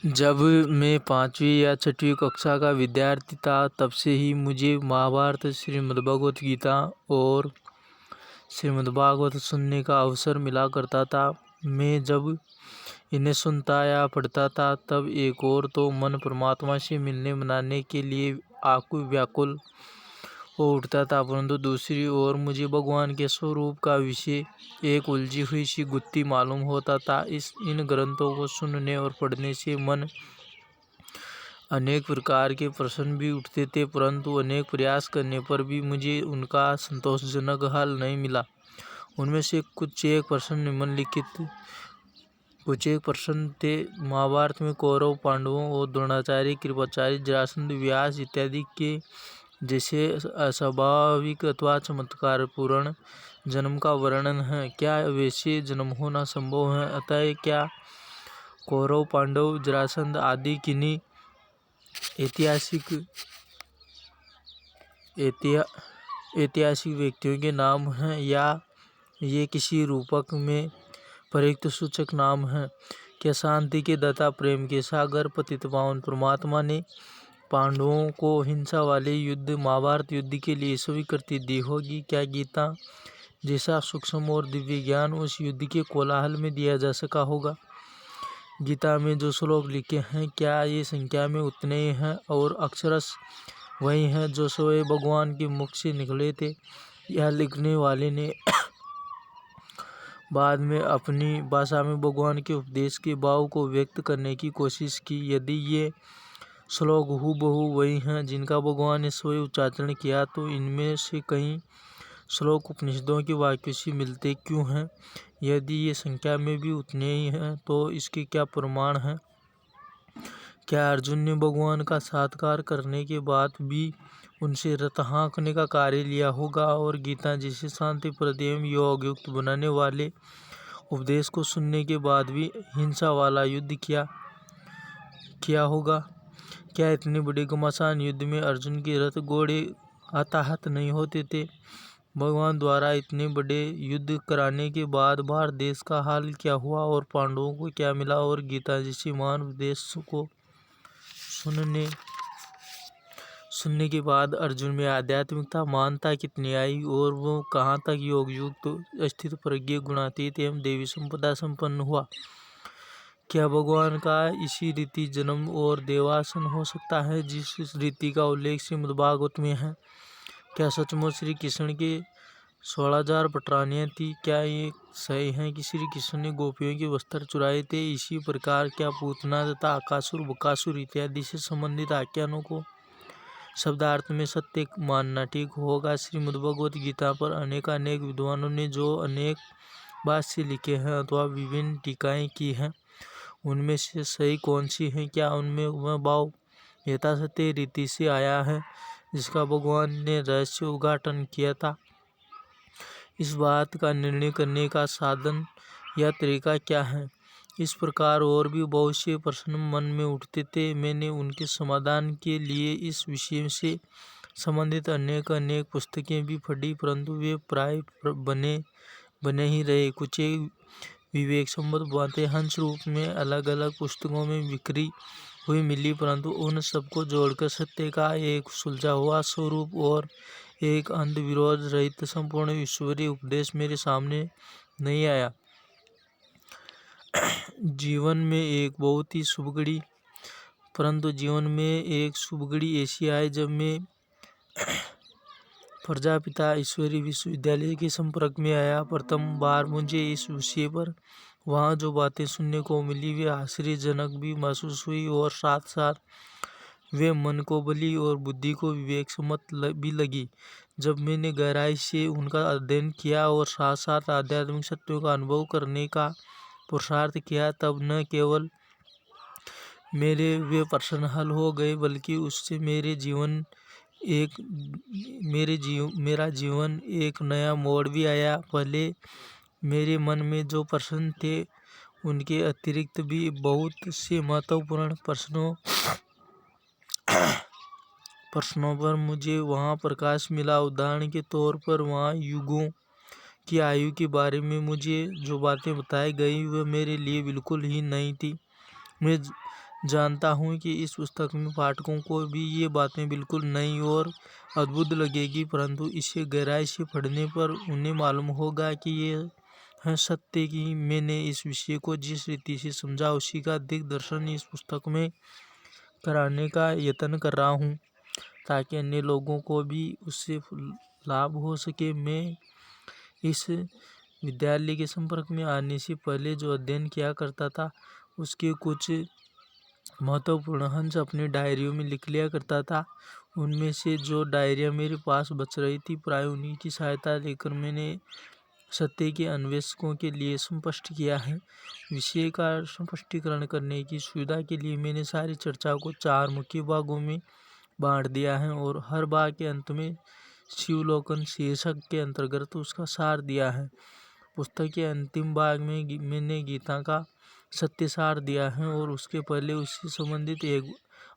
जब मैं 5वीं या 6वीं कक्षा का विद्यार्थी था तब से ही मुझे महाभारत, श्रीमद्भगवत गीता और श्रीमद्भागवत सुनने का अवसर मिला करता था। मैं जब इन्हें सुनता या पढ़ता था तब एक और तो मन परमात्मा से मिलने मनाने के लिए आकुल व्याकुल हो उठता था, परंतु दूसरी ओर मुझे भगवान के स्वरूप का विषय एक उलझी हुई सी गुत्थी मालूम होता था। इन ग्रंथों को सुनने और पढ़ने से मन अनेक प्रकार के प्रश्न भी उठते थे, परंतु अनेक प्रयास करने पर भी मुझे उनका संतोषजनक हल नहीं मिला। उनमें से कुछ एक प्रश्न निम्नलिखित थे। महाभारत में कौरव, पांडवों और द्रोणाचार्य, कृपाचार्य, जरासंध, व्यास इत्यादि के जैसे अस्वाभाविक अथवा चमत्कारपूर्ण जन्म का वर्णन है। क्या वैसे जन्म होना संभव है? अतः क्या कौरव, पांडव, जरासंध आदि किन्हीं ऐतिहासिक व्यक्तियों के नाम हैं या ये किसी रूपक में प्रयुक्त सूचक नाम हैं? क्या शांति के दाता, प्रेम के सागर, पतित पावन परमात्मा ने पांडवों को हिंसा वाले युद्ध, महाभारत युद्ध के लिए स्वीकृति दी होगी? क्या गीता जैसा सूक्ष्म और दिव्य ज्ञान उस युद्ध के कोलाहल में दिया जा सका होगा? गीता में जो श्लोक लिखे हैं, क्या ये संख्या में उतने ही हैं और अक्षरश वही हैं जो स्वयं भगवान के मुख से निकले थे, या लिखने वाले ने बाद में अपनी भाषा में भगवान के उपदेश के भाव को व्यक्त करने की कोशिश की? यदि ये श्लोक हूबहू वही हैं जिनका भगवान ने स्वयं उच्चारण किया, तो इनमें से कई श्लोक उपनिषदों के वाक्यों से मिलते क्यों हैं? यदि ये संख्या में भी उतने ही हैं तो इसके क्या प्रमाण हैं? क्या अर्जुन ने भगवान का साक्षात्कार करने के बाद भी उनसे रथ हाँकने का कार्य लिया होगा और गीता जैसे शांतिप्रद एवं योगयुक्त बनाने वाले उपदेश को सुनने के बाद भी हिंसा वाला युद्ध किया होगा? क्या इतने बड़े घमासान युद्ध में अर्जुन के रथ घोड़े हताहत नहीं होते थे? भगवान द्वारा इतने बड़े युद्ध कराने के बाद भारत देश का हाल क्या हुआ और पांडवों को क्या मिला? और गीता जैसे महान उपदेश को सुनने के बाद अर्जुन में आध्यात्मिकता, महानता कितनी आई और वो कहाँ तक योग युक्त, स्थित प्रज्ञ, गुणातीत एवं देवी संपदा संपन्न हुआ? क्या भगवान का इसी रीति जन्म और देवासन हो सकता है जिस रीति का उल्लेख श्रीमद्भागवत में है? क्या सचमुच श्री कृष्ण के 16,000 पटरानियां थी? क्या ये सही है कि श्री कृष्ण ने गोपियों के वस्त्र चुराए थे? इसी प्रकार क्या पूतना तथा अकासुर, बकासुर इत्यादि से संबंधित आख्यानों को शब्दार्थ में सत्य मानना ठीक होगा? श्रीमद्भगवत गीता पर अनेक विद्वानों ने जो अनेक भाष्य लिखे हैं अथवा विभिन्न टीकाएं की हैं, उनमें से सही कौन सी है? क्या उनमें वह भाव यथासत्य रीति से आया है जिसका भगवान ने रहस्य उद्घाटन किया था? इस बात का निर्णय करने का साधन या तरीका क्या है? इस प्रकार और भी बहुत से प्रश्न मन में उठते थे। मैंने उनके समाधान के लिए इस विषय से संबंधित अनेक पुस्तकें भी पढ़ी, परंतु वे प्राय बने ही रहे। कुछ एक विवेक संबद्ध बातें हंस रूप में अलग अलग पुस्तकों में बिखरी हुई मिली, परंतु उन सबको जोड़कर सत्य का एक सुलझा हुआ स्वरूप और एक अंध विरोध रहित संपूर्ण ईश्वरीय उपदेश मेरे सामने नहीं आया। जीवन में एक शुभ घड़ी ऐसी आई जब मैं प्रजापिता ईश्वरीय विश्वविद्यालय के संपर्क में आया। प्रथम बार मुझे इस विषय पर वहाँ जो बातें सुनने को मिली वे आश्चर्यजनक भी महसूस हुई और साथ साथ वे मन को बली और बुद्धि को विवेक सम्मत भी लगी। जब मैंने गहराई से उनका अध्ययन किया और साथ साथ आध्यात्मिक सत्यों का अनुभव करने का पुरुषार्थ किया, तब न केवल मेरे वे प्रश्न हल हो गए बल्कि उससे मेरा जीवन एक नया मोड़ भी आया। पहले मेरे मन में जो प्रश्न थे उनके अतिरिक्त भी बहुत से महत्वपूर्ण प्रश्नों पर मुझे वहाँ प्रकाश मिला। उदाहरण के तौर पर वहाँ युगों की आयु के बारे में मुझे जो बातें बताई गई वह मेरे लिए बिल्कुल ही नई थी। मैं जानता हूँ कि इस पुस्तक में पाठकों को भी ये बातें बिल्कुल नई और अद्भुत लगेगी, परंतु इसे गहराई से पढ़ने पर उन्हें मालूम होगा कि ये है सत्य कि मैंने इस विषय को जिस रीति से समझा उसी का दिग्दर्शन इस पुस्तक में कराने का यत्न कर रहा हूँ, ताकि अन्य लोगों को भी उससे लाभ हो सके। मैं इस विद्यालय के संपर्क में आने से पहले जो अध्ययन किया करता था उसके कुछ महत्वपूर्ण अंश अपनी डायरियों में लिख लिया करता था। उनमें से जो डायरियाँ मेरे पास बच रही थी, प्राय उन्हीं की सहायता लेकर मैंने सत्य के अन्वेषकों के लिए स्पष्ट किया है। विषय का स्पष्टीकरण करने की सुविधा के लिए मैंने सारी चर्चा को 4 मुख्य भागों में बांट दिया है और हर भाग के अंत में शिवलोकन शीर्षक के अंतर्गत उसका सार दिया है। पुस्तक के अंतिम भाग में मैंने गीता का सत्य सार दिया है और उसके पहले उससे संबंधित एक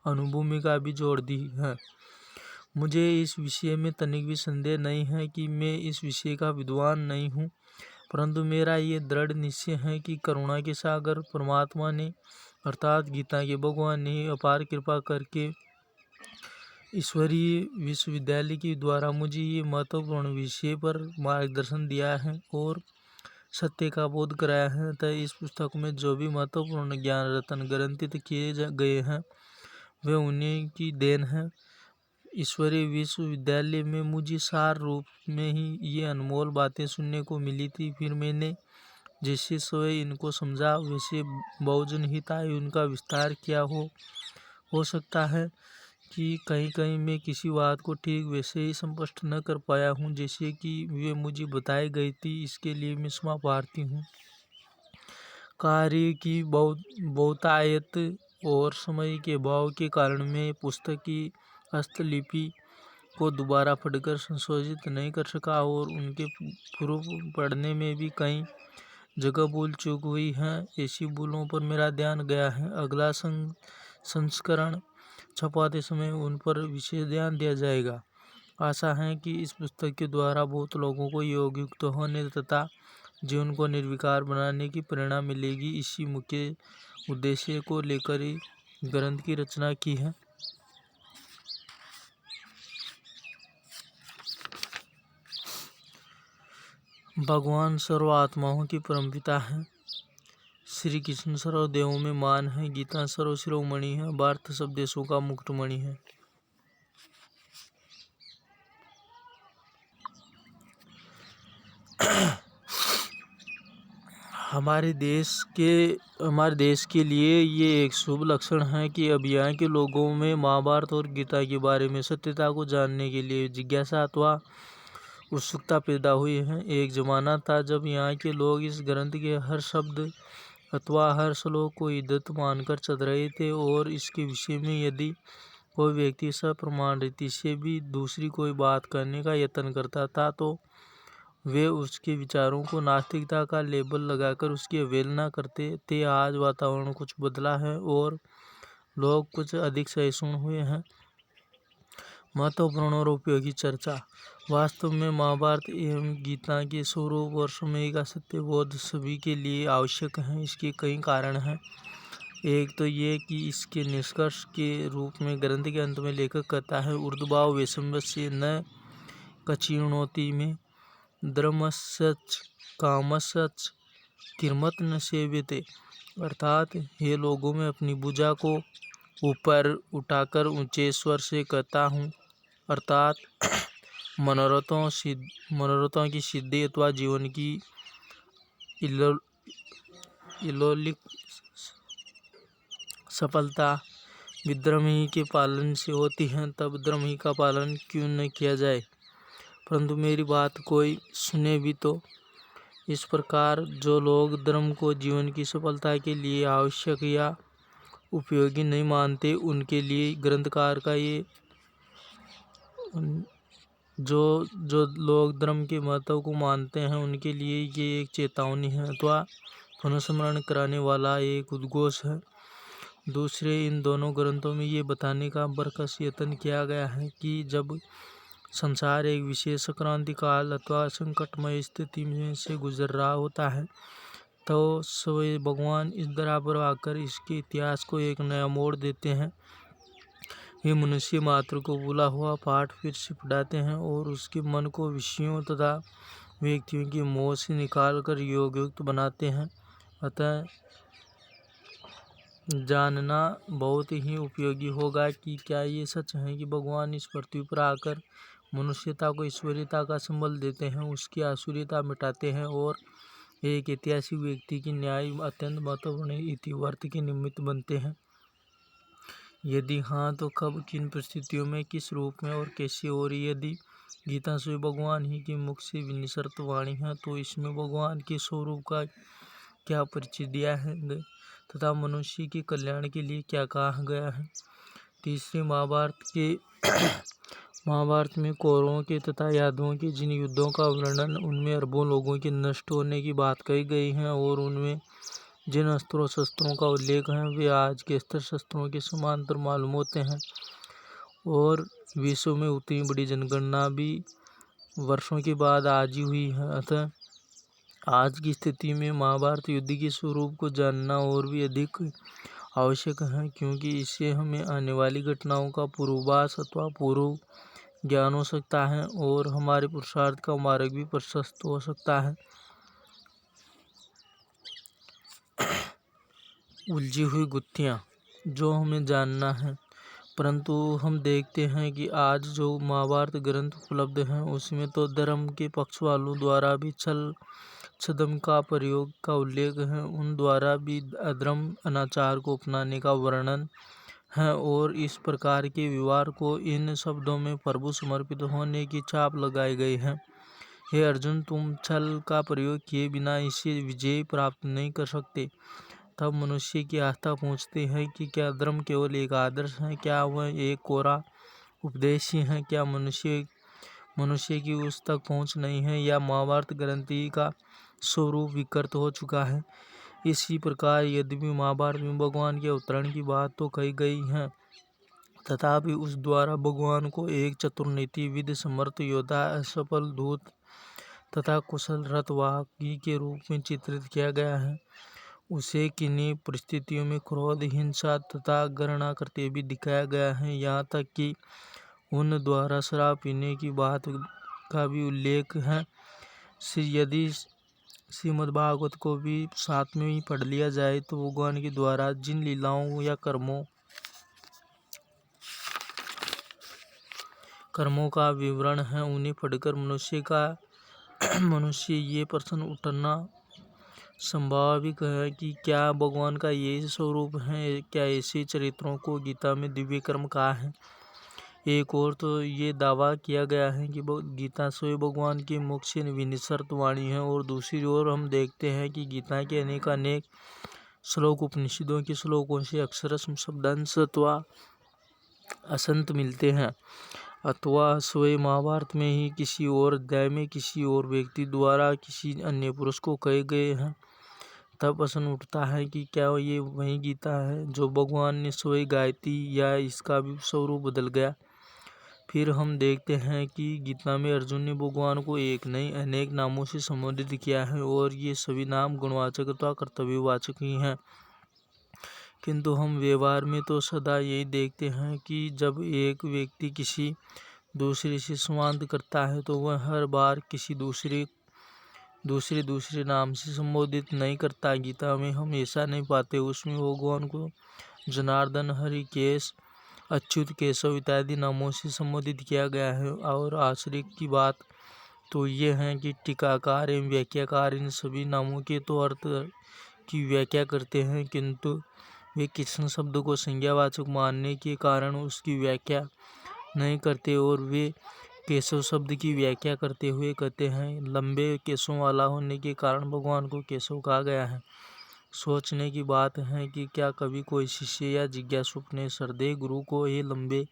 अनुभूमिका भी जोड़ दी है। मुझे इस विषय में तनिक भी संदेह नहीं है कि मैं इस विषय का विद्वान नहीं हूँ, परंतु मेरा ये दृढ़ निश्चय है कि करुणा के सागर परमात्मा ने अर्थात गीता के भगवान ने अपार कृपा करके ईश्वरीय विश्वविद्यालय के द्वारा मुझे ये महत्वपूर्ण विषय पर मार्गदर्शन दिया है और सत्य का बोध कराया है। अतः इस पुस्तक में जो भी महत्वपूर्ण ज्ञान रत्न ग्रंथित किए गए हैं वे उन्हीं की देन है। ईश्वरीय विश्वविद्यालय में मुझे सार रूप में ही ये अनमोल बातें सुनने को मिली थी। फिर मैंने जैसे स्वयं इनको समझा वैसे बहुजन हिताय उनका विस्तार किया हो सकता है कि कहीं कहीं मैं किसी बात को ठीक वैसे ही स्पष्ट न कर पाया हूँ जैसे कि वे मुझे बताई गई थी। इसके लिए मैं क्षमा प्रार्थी हूँ। कार्य की बहुतायत और समय के अभाव के कारण मैं पुस्तक की हस्तलिपि को दोबारा पढ़कर संशोधित नहीं कर सका और उनके पूर्व पढ़ने में भी कई जगह भूल चूक हुई है। ऐसी भूलों पर मेरा ध्यान गया है। अगला संस्करण छपाते समय उन पर विशेष ध्यान दिया जाएगा। आशा है कि इस पुस्तक के द्वारा बहुत लोगों को योगयुक्त होने तथा जीवन को निर्विकार बनाने की प्रेरणा मिलेगी। इसी मुख्य उद्देश्य को लेकर ही ग्रंथ की रचना की है। भगवान सर्व आत्माओं की परमपिता है। श्री कृष्ण सर्वदेवों में मान है। गीता सर्व शिरोमणि है। भारत सब देशों का मुक्तमणि है। हमारे देश के लिए ये एक शुभ लक्षण है कि अब यहाँ के लोगों में महाभारत और गीता के बारे में सत्यता को जानने के लिए जिज्ञासा अथवा उत्सुकता पैदा हुई है। एक जमाना था जब यहाँ के लोग इस ग्रंथ के हर शब्द अथवा हर श्लोक को इज्जत मानकर चल रहे थे और इसके विषय में यदि कोई व्यक्ति सप्रमाण रीति से भी दूसरी कोई बात करने का यत्न करता था तो वे उसके विचारों को नास्तिकता का लेबल लगाकर उसकी अवहेलना करते थे। आज वातावरण कुछ बदला है और लोग कुछ अधिक सहिष्णु हुए हैं। महत्वपूर्ण और उपयोगी चर्चा। वास्तव में महाभारत एवं गीता के स्वरूप और समय का सत्यबोध सभी के लिए आवश्यक है। इसके कई कारण हैं। एक तो ये कि इसके निष्कर्ष के रूप में ग्रंथ के अंत में लेखक कहता है ऊर्ध्वभाव वैषम्यस्य न कचीर्णोति में धर्मस्यच कामस्यच किर्मत न सेव्यते। अर्थात हे लोगों में अपनी भुजा को ऊपर उठाकर ऊंचे स्वर से कहता हूँ, अर्थात मनोरथों की सिद्धि अथवा जीवन की इलौलिक सफलता विद्रमी के पालन से होती है, तब द्रमी का पालन क्यों न किया जाए। परंतु मेरी बात कोई सुने भी तो। इस प्रकार जो लोग धर्म को जीवन की सफलता के लिए आवश्यक या उपयोगी नहीं मानते उनके लिए ग्रंथकार का ये जो लोग धर्म के महत्व को मानते हैं उनके लिए ये एक चेतावनी है अथवा पुनस्मरण कराने वाला एक उद्घोष है। दूसरे इन दोनों ग्रंथों में ये बताने का बरकस यत्न किया गया है कि जब संसार एक विशेष क्रांति काल अथवा संकटमय स्थिति में से गुजर रहा होता है तो स्वयं भगवान इस धरा पर आकर इसके इतिहास को एक नया मोड़ देते हैं। वे मनुष्य मात्र को भूला हुआ पाठ फिर से पढ़ाते हैं और उसके मन को विषयों तथा व्यक्तियों की मोह से निकालकर योगयुक्त बनाते हैं। अतः जानना बहुत ही उपयोगी होगा कि क्या ये सच है कि भगवान इस पृथ्वी पर आकर मनुष्यता को ईश्वरीयता का संबल देते हैं, उसकी आसुरीता मिटाते हैं और एक ऐतिहासिक व्यक्ति की न्याय अत्यंत महत्वपूर्ण इतिवर्त के निमित्त बनते हैं। यदि हाँ, तो कब, किन परिस्थितियों में, किस रूप में और कैसे? और यदि गीता स्वयं भगवान ही के मुख से विनिसृत वाणी है तो इसमें भगवान के स्वरूप का क्या परिचय दिया है तथा मनुष्य के कल्याण के लिए क्या कहा गया है? तीसरे महाभारत में कौरवों के तथा यादवों के जिन युद्धों का वर्णन, उनमें अरबों लोगों के नष्ट होने की बात कही गई है और उनमें जिन अस्त्रों शस्त्रों का उल्लेख है वे आज के अस्त्र शस्त्रों के समांतर मालूम होते हैं और विश्व में उतनी बड़ी जनगणना भी वर्षों के बाद आज ही हुई है। अतः आज की स्थिति में महाभारत युद्ध के स्वरूप को जानना और भी अधिक आवश्यक है, क्योंकि इससे हमें आने वाली घटनाओं का पूर्वाभास अथवा पूर्व ज्ञान हो सकता है और हमारे पुरुषार्थ का मार्ग भी प्रशस्त हो सकता है। उलझी हुई गुत्थियाँ जो हमें जानना है, परंतु हम देखते हैं कि आज जो महाभारत ग्रंथ उपलब्ध हैं उसमें तो धर्म के पक्ष वालों द्वारा भी छल छद्म का प्रयोग का उल्लेख है, उन द्वारा भी अधर्म अनाचार को अपनाने का वर्णन है और इस प्रकार के व्यवहार को इन शब्दों में प्रभु समर्पित होने की छाप लगाई गई है। हे अर्जुन, तुम छल का प्रयोग किए बिना इसे विजय प्राप्त नहीं कर सकते। तब मनुष्य की आस्था पूछते हैं कि क्या धर्म केवल एक आदर्श है, क्या वह एक कोरा उपदेश ही है, क्या मनुष्य की उस तक पहुंच नहीं है, या महाभारत ग्रंथि का स्वरूप विकृत हो चुका है। इसी प्रकार यद्यपि महाभारत में भगवान के अवतरण की बात तो कही गई है, तथापि उस द्वारा भगवान को एक चतुर नीतिविद, समर्थ योद्धा, असफल दूत तथा कुशल रथवाहक के रूप में चित्रित किया गया है। उसे किन्हीं परिस्थितियों में क्रोध, हिंसा तथा घृणा करते भी दिखाया गया है। यहाँ तक कि उन द्वारा शराब पीने की बात का भी उल्लेख है। यदि श्रीमद्भागवत को भी साथ में ही पढ़ लिया जाए तो भगवान के द्वारा जिन लीलाओं या कर्मों का विवरण है, उन्हें पढ़कर मनुष्य ये प्रश्न उठना संभाविक है कि क्या भगवान का यही स्वरूप है? क्या ऐसे चरित्रों को गीता में दिव्य कर्म कहा है? एक और तो ये दावा किया गया है कि गीता स्वयं भगवान के मुख से विनिसृत वाणी है और दूसरी ओर हम देखते हैं कि गीता के अनेक श्लोक उपनिषदों के श्लोकों से अक्षरश शब्दांश अथवा असंत मिलते हैं, अथवा स्वयं महाभारत में ही किसी और अध्याय में किसी और व्यक्ति द्वारा किसी अन्य पुरुष को कहे गए हैं। तब प्रश्न उठता है कि क्या ये वही गीता है जो भगवान ने स्वयं गाई थी, या इसका भी स्वरूप बदल गया? फिर हम देखते हैं कि गीता में अर्जुन ने भगवान को एक नहीं अनेक नामों से संबोधित किया है और ये सभी नाम गुणवाचक अथवा कर्तव्यवाचक ही हैं, किंतु हम व्यवहार में तो सदा यही देखते हैं कि जब एक व्यक्ति किसी दूसरे से संवाद करता है तो वह हर बार किसी दूसरे नाम से संबोधित नहीं करता। गीता में हम ऐसा नहीं पाते। उसमें भगवान को जनार्दन, हरिकेश, अच्युत, केशव इत्यादि नामों से संबोधित किया गया है। और आश्चर्य की बात तो ये है कि टीकाकार एवं व्याख्याकार इन सभी नामों के तो अर्थ की व्याख्या करते हैं, किंतु वे कृष्ण शब्द को संज्ञावाचक मानने के कारण उसकी व्याख्या नहीं करते और वे केशव शब्द की व्याख्या करते हुए कहते हैं लंबे केशों वाला होने के कारण भगवान को केशव कहा गया है। सोचने की बात है कि क्या कभी कोई शिष्य या जिज्ञासु अपने श्रद्धेय गुरु को ये लंबे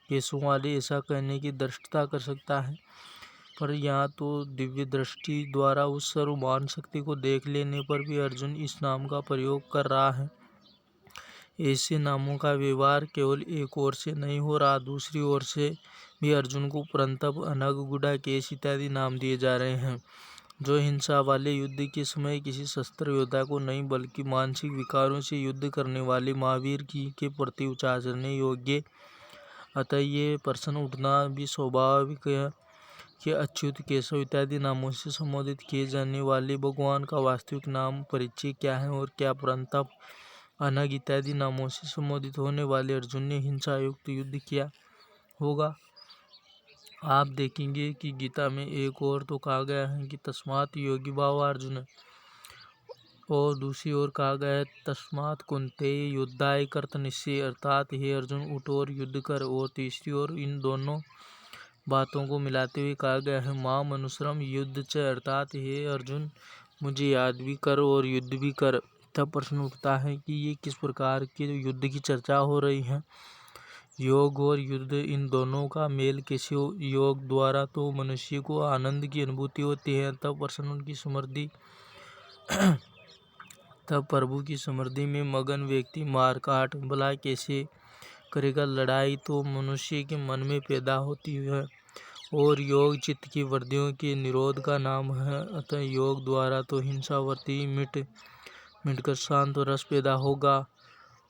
केशों वाले ऐसा कहने की दृष्टता कर सकता है? पर यहाँ तो दिव्य दृष्टि द्वारा उस सर्वमान शक्ति को देख लेने पर भी अर्जुन इस नाम का प्रयोग कर रहा है। ऐसे नामों का व्यवहार केवल एक ओर से नहीं हो रहा, दूसरी ओर से भी अर्जुन को परंतप, अनग, गुडा, केश इत्यादि नाम दिए जा रहे हैं। जो हिंसा वाले युद्ध के समय किसी शस्त्र योद्धा को नहीं बल्कि मानसिक विकारों से युद्ध करने वाले महावीर के प्रति उचारने योग्य। अतः ये प्रश्न उठना भी स्वाभाविक है कि अच्युत, केशव इत्यादि नामों से संबोधित किए जाने वाले भगवान का वास्तविक नाम परिचय क्या है और क्या परंतप, अनग इत्यादि नामों से संबोधित होने वाले अर्जुन ने हिंसा युक्त युद्ध किया होगा। आप देखेंगे कि गीता में एक और तो कहा गया है कि तस्मात् योगी भाव अर्जुन, और दूसरी ओर कहा गया है तस्मात् कुंतेय युद्धाय कर्तनिश्चय, अर्थात हे अर्जुन उठ और युद्ध कर। और तीसरी ओर इन दोनों बातों को मिलाते हुए कहा गया है माम अनुसरम युद्ध च, अर्थात हे अर्जुन मुझे याद भी कर और युद्ध भी कर। तब प्रश्न उठता है कि ये किस प्रकार के युद्ध की चर्चा हो रही है। योग और युद्ध, इन दोनों का मेल कैसे हो। योग द्वारा तो मनुष्य को आनंद की अनुभूति होती है, तब प्रश्न उनकी समृद्धि तब प्रभु की समृद्धि में मगन व्यक्ति मारकाट भला कैसे करेगा। लड़ाई तो मनुष्य के मन में पैदा होती है और योग चित्त की वृत्तियों के निरोध का नाम है। अतः योग द्वारा तो हिंसावर्ती मिटकर शांत रस पैदा होगा।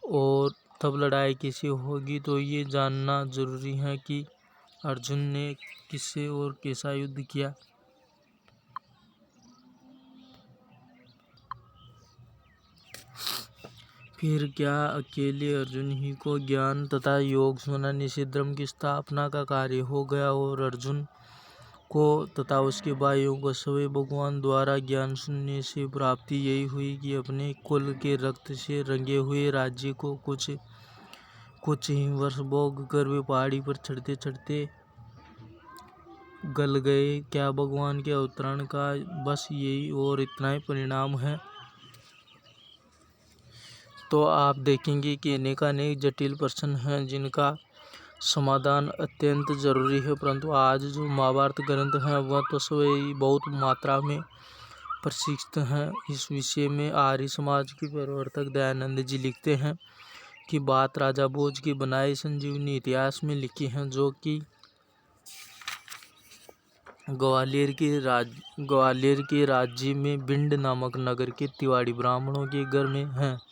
और तब लड़ाई कैसे होगी, तो ये जानना जरूरी है कि अर्जुन ने किससे और कैसा युद्ध किया। फिर क्या अकेले अर्जुन ही को ज्ञान तथा योग सुनाने से धर्म की स्थापना का कार्य हो गया और अर्जुन को तथा उसके भाइयों को स्वयं भगवान द्वारा ज्ञान सुनने से प्राप्ति यही हुई कि अपने कुल के रक्त से रंगे हुए राज्य को कुछ ही वर्ष भोग कर वे पहाड़ी पर चढ़ते चढ़ते गल गए। क्या भगवान के अवतरण का बस यही और इतना ही परिणाम है। तो आप देखेंगे कि अनेकानेक जटिल प्रश्न हैं जिनका समाधान अत्यंत जरूरी है, परंतु आज जो महाभारत ग्रंथ है वह तो स्वयं बहुत मात्रा में प्रशिक्षित हैं। इस विषय में आर्य समाज के प्रवर्तक दयानंद जी लिखते हैं कि बात राजा भोज के बनाए संजीवनी इतिहास में लिखी है, जो कि ग्वालियर के राज्य में भिंड नामक नगर के तिवाड़ी ब्राह्मणों के घर में है।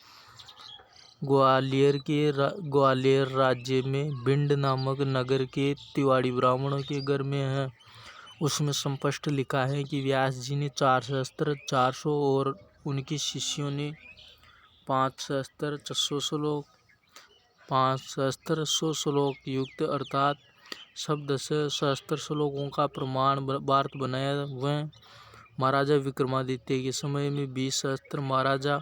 ग्वालियर राज्य में भिंड नामक नगर के तिवाड़ी ब्राह्मणों के घर में है। उसमें स्पष्ट लिखा है कि व्यास जी ने 4 सहस्त्र 400 और उनके शिष्यों ने 5 सहस्त्र 100 श्लोक युक्त अर्थात सब 10 सहस्त्र श्लोकों का प्रमाण भारत बनाया। वह महाराजा विक्रमादित्य के समय में 20 सहस्त्र, महाराजा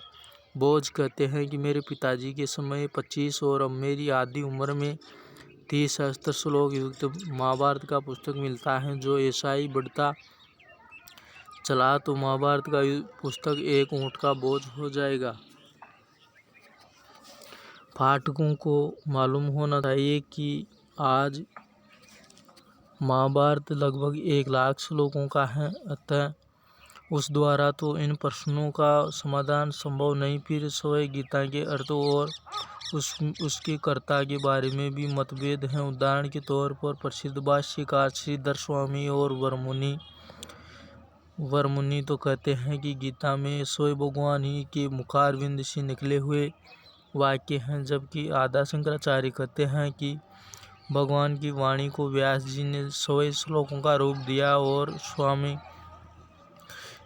भोज कहते हैं कि मेरे पिताजी के समय 25 और अब मेरी आधी उम्र में 30 सहस्त्र श्लोक युक्त महाभारत का पुस्तक मिलता है। जो ऐसा ही बढ़ता चला तो महाभारत का पुस्तक एक ऊंट का बोझ हो जाएगा। पाठकों को मालूम होना चाहिए कि आज महाभारत लगभग 1 लाख श्लोकों का है। अतः उस द्वारा तो इन प्रश्नों का समाधान संभव नहीं। फिर स्वयं गीता के अर्थ और उसके कर्ता के बारे में भी मतभेद हैं। उदाहरण के तौर पर प्रसिद्ध भाष्यकार श्रीधर स्वामी और वरमुनि तो कहते हैं कि गीता में स्वयं भगवान ही के मुखारविंद से निकले हुए वाक्य हैं, जबकि आधा शंकराचार्य कहते हैं कि भगवान की वाणी को व्यास जी ने 100 श्लोकों का रूप दिया। और स्वामी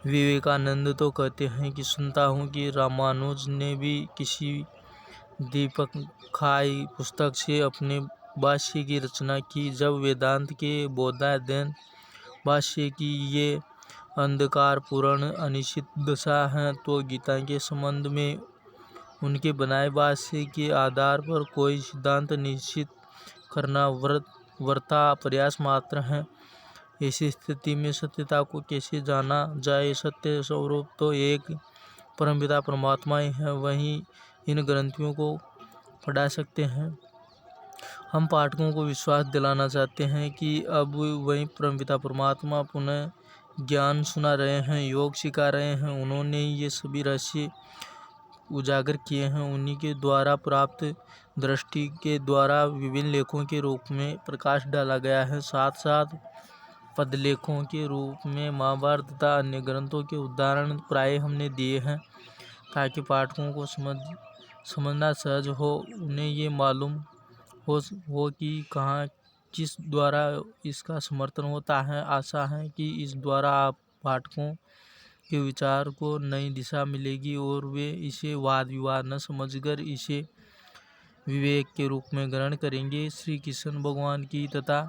विवेकानंद तो कहते हैं कि सुनता हूँ कि रामानुज ने भी किसी दीपक खाई पुस्तक से अपने भाष्य की रचना की। जब वेदांत के बोधायन भाष्य की ये अंधकार पूर्ण अनिश्चित दशा है, तो गीता के संबंध में उनके बनाए भाष्य के आधार पर कोई सिद्धांत निश्चित करना वृथा प्रयास मात्र है। ऐसी स्थिति में सत्यता को कैसे जाना जाए। सत्य स्वरूप तो एक परमपिता परमात्मा ही है, वही इन ग्रंथियों को पढ़ा सकते हैं। हम पाठकों को विश्वास दिलाना चाहते हैं कि अब वही परमपिता परमात्मा पुनः ज्ञान सुना रहे हैं, योग सिखा रहे हैं। उन्होंने ये सभी रहस्य उजागर किए हैं। उन्हीं के द्वारा प्राप्त दृष्टि के द्वारा विभिन्न लेखों के रूप में प्रकाश डाला गया है। साथ साथ पदलेखों के रूप में महाभारत तथा अन्य ग्रंथों के उदाहरण प्राय हमने दिए हैं, ताकि पाठकों को समझना सहज हो। उन्हें ये मालूम हो कि कहाँ किस द्वारा इसका समर्थन होता है। आशा है कि इस द्वारा आप पाठकों के विचार को नई दिशा मिलेगी और वे इसे वाद विवाद न समझकर इसे विवेक के रूप में ग्रहण करेंगे, श्री कृष्ण भगवान की तथा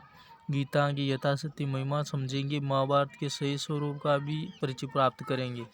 गीता की यथाशक्ति महिमा समझेंगे, महाभारत के सही स्वरूप का भी परिचय प्राप्त करेंगे।